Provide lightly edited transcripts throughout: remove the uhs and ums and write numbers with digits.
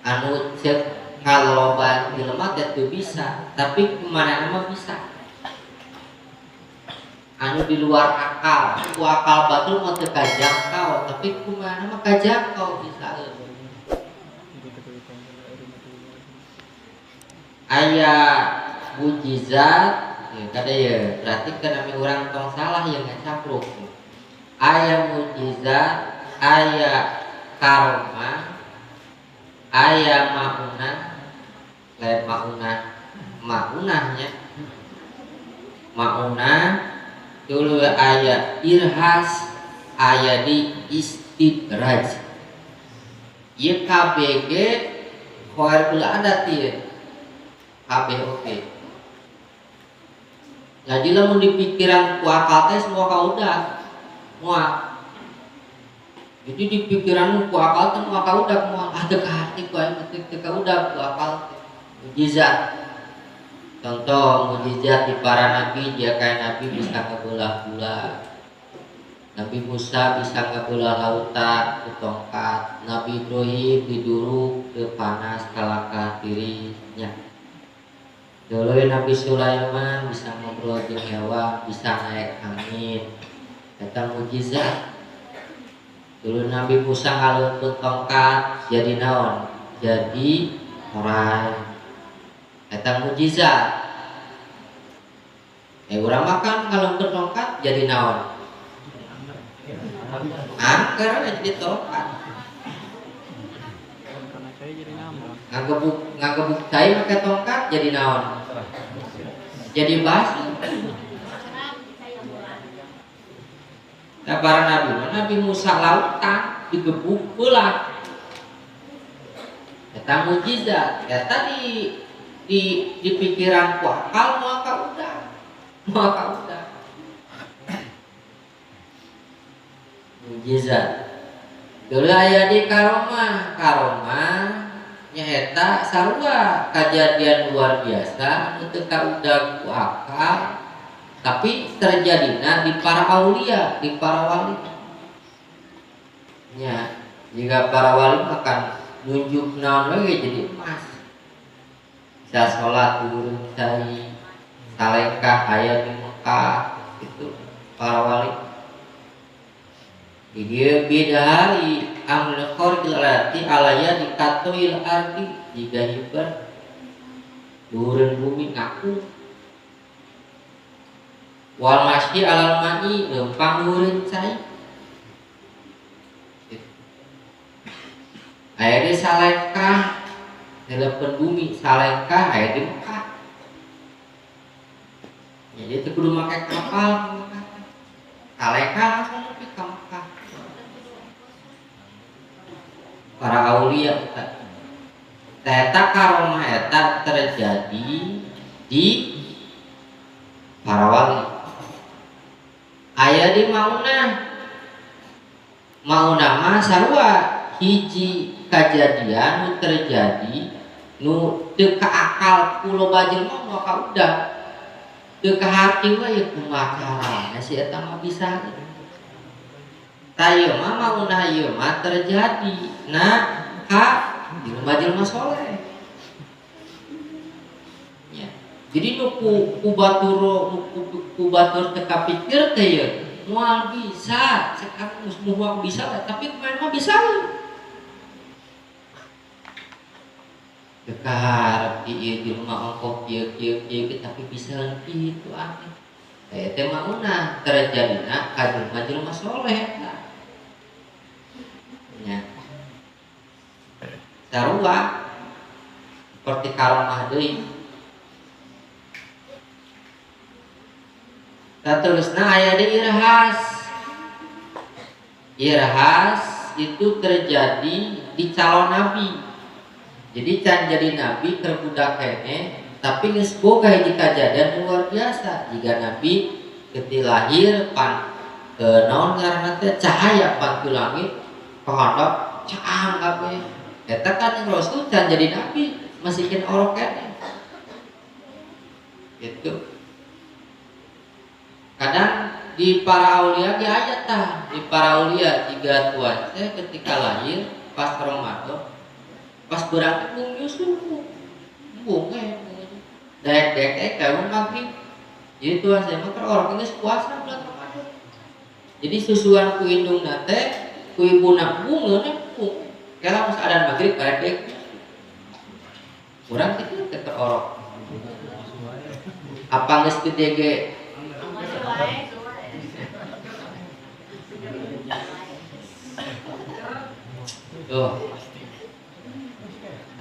anu cek ngaloban jelema teh bisa, tapi kemana mah bisa. Anu di luar akal, ku akal batul mah teu kajangkau, tapi kemana mah kajangkau bisa. Aya mujizat, ya kada ya, berarti kana mi urang tong salah yang ngacapruk. Aya mujizat, aya karomah, aya maunah, lain maunahnya, maunah dulu aya irhas, aya di istidraj. Ieu KBG khoar kula adat ieu. KBOG. Jadi lamun di pikiran ku akal teh semua kaudah. Moal. Jadi di pikiran ku akal teh moal kaudah moal ada ka hati ku aya teh kaudah ku akal teh. Mujizat. Contoh mujizat di para nabi, dia kayak nabi bisa ngabelah-belah. Nabi Musa bisa ngabelah lautan ku tongkat. Nabi Ibrahim diduruk ke panas kalaka dirinya. Dulu Nabi Sulaiman bisa ngobrol jeung hewan, bisa naik angin. Eta mujizat. Dulu Nabi Musa ngaleukeun tongkat jadi naon? Jadi orang. Eta mujizat. Urang makan kalau tongkat jadi naon? Angker jadi tongkat. Ngagebuk cai make tongkat jadi naon? Jadi basi. Nah, para Nabi Musa lautan digebuk peulah. Eta mujizat. Eta di pikiran ku akal moal kaudah. Mujizat. Dulu aya di karomah nyaeta sarua kejadian luar biasa anu teu kaudah ku akal tapi terjadina di para aulia, di para wali. Ya, jika para wali akan nunjuk naon lagi jadi emas. Bisa sholat turun cai salekah aya di Mekah itu para wali. Dia bidahari amul khorjilati alaya dikatuil ardi jika hibar turun bumi ngaku wal masyi alal mani lempang turun cai aya di salekah telepon bumi salekah aya di Mekah. Jadi itu kudu make kapal salekah langsung nepi ka Mekah. Para aulia eta karomah eta terjadi di para wali. Aya di maunah mah sarua hiji kajadian nu terjadi nu teu ka akal puloba jelema moal kaudah teu ka hati we kumaha carana si eta mah bisa. Tayo mah maunah ieu mah terjadi nah ka jelema-jelema soleh. Ya. Jadi nu ku batur teu kapikir teh ye moal bisa sekarang mual bisa tapi kemarin mah bisa. Dekar di ieu jelema ongkos kieu tapi bisa kitu aneh. Teh maunah terjadina ka jelema-jelema soleh. Ya. Sarua seperti karomah deui. Saterusna aya di irhas. Irhas itu terjadi di calon nabi. Jadi can jadi nabi keur budak kene tapi geus boga hiji kajadian luar biasa. Jika nabi ketika lahir pan naon ngaranna teh cahaya pan ku langit pahadap caang kabeh. Eta kan yang Rasul can jadi nabi masihkeun orok kene. Gitu. Kadang di para aulia ge aya tah, di para aulia jika tuan teh ketika lahir pas Ramadan pas berangkat bung nyusul bung dek kayak maghrib. Jadi Tuhan saya mah orang ini puasa bulan Ramadan. Jadi susuan ku indung nate ku ibu nak bunga bung. Kalau pas ada maghrib pada dek kurang itu ke orok. Apa nges gede ge? Tuh.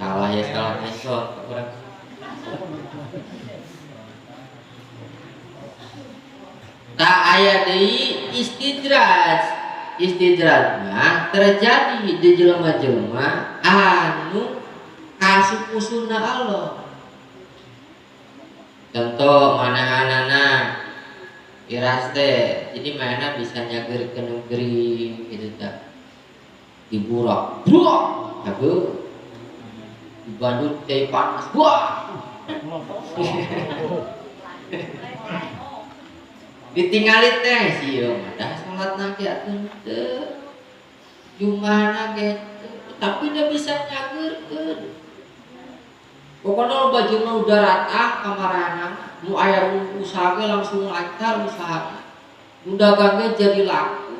Salah ya salah ngesot kurang. Tak aya deui istidraj mah terjadi di jelema-jelema anu kasukusuna Allah. Contoh manahanana iras teh jadi mana bisa nyager ke negeri gitu tak di Burak aduh di Bandung teh panas wah ditinggalin teh sih dah salat nage atuh teu jumana gitu tapi dia bisa nyageurkeun pokoknya lo baju nu daratah kamarana nu aya usaha ge langsung lancar usaha nu dagang ge jadi laku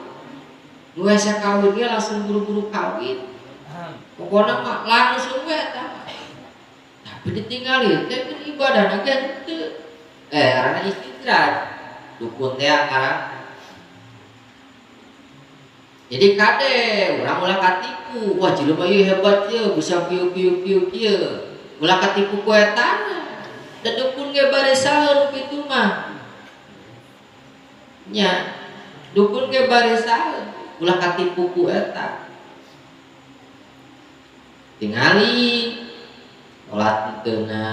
nu asa kawin ge langsung buru-buru kawin pokoknya mah langsung we tah tapi ditinggalin teh ibadahna ge teu karena istidraj dukun teh ngarang. Jadi kade urang ulah katipu, wah jelema ieu hebat ieu bisa kieu ulah katipu ku eta. Da dukun ge bari saeur kitu mah. Nya, dukun ge bari saeur ulah katipu ku eta. Tingali salat teuna,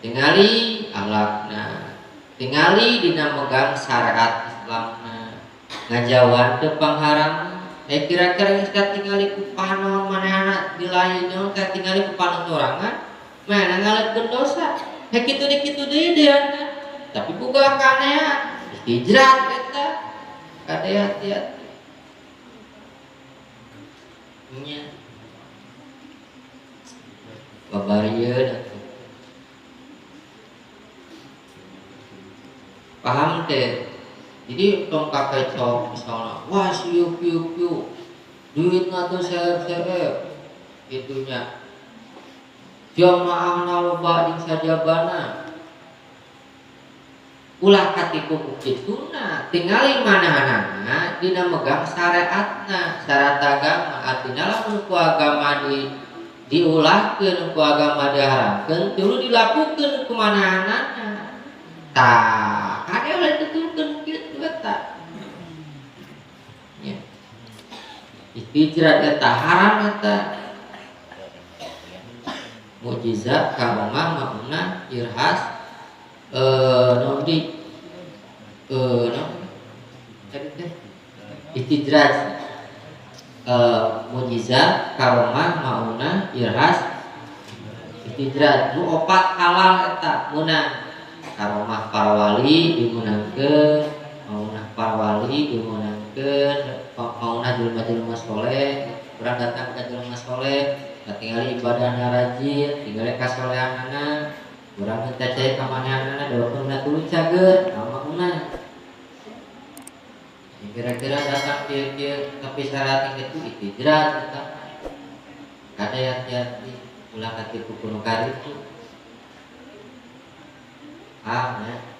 tingali akhlakna. Tingali dina megang syariat Islamna ngajawan teu pangharam kira-kira geus katingali ku panon manehna dilainna katingali ku panon sorangan mana ngaleutkeun dosa kitu deui deana tapi boga kanean hijrah eta kade hati-hati nya babarieun paham teh jadi tong kakecok misalnya wah siu duit tuh serep itunya jamaah loba jeung sajabana ulah katipu ku kituna tingali manahanana dina megang syariatna syarat agama artinya lamun ku agama diulahkeun ku agama diharamkeun tuluy dilakukeun kumanahanana tah kade oleh tutulkeun kitu eta nya istijrad eta haram eta mukjizat karomah mauna irhas nondi istijrad mukjizat karomah mauna irhas istijrad nu opat halal eta meunang karomah para wali dimenangkeun maunah para wali dimenangkeun maunah jelema-jelema saleh urang datang ka jelema saleh katingali ibadahna rajin tingali kasolehanana urang minta cai ka manehanana doakeunna tuluy cageut maunah kira-kira datang kieu tapi syarat itu istijrad eta kade hati-hati ulah katipu kuno karitu. Ah, ya.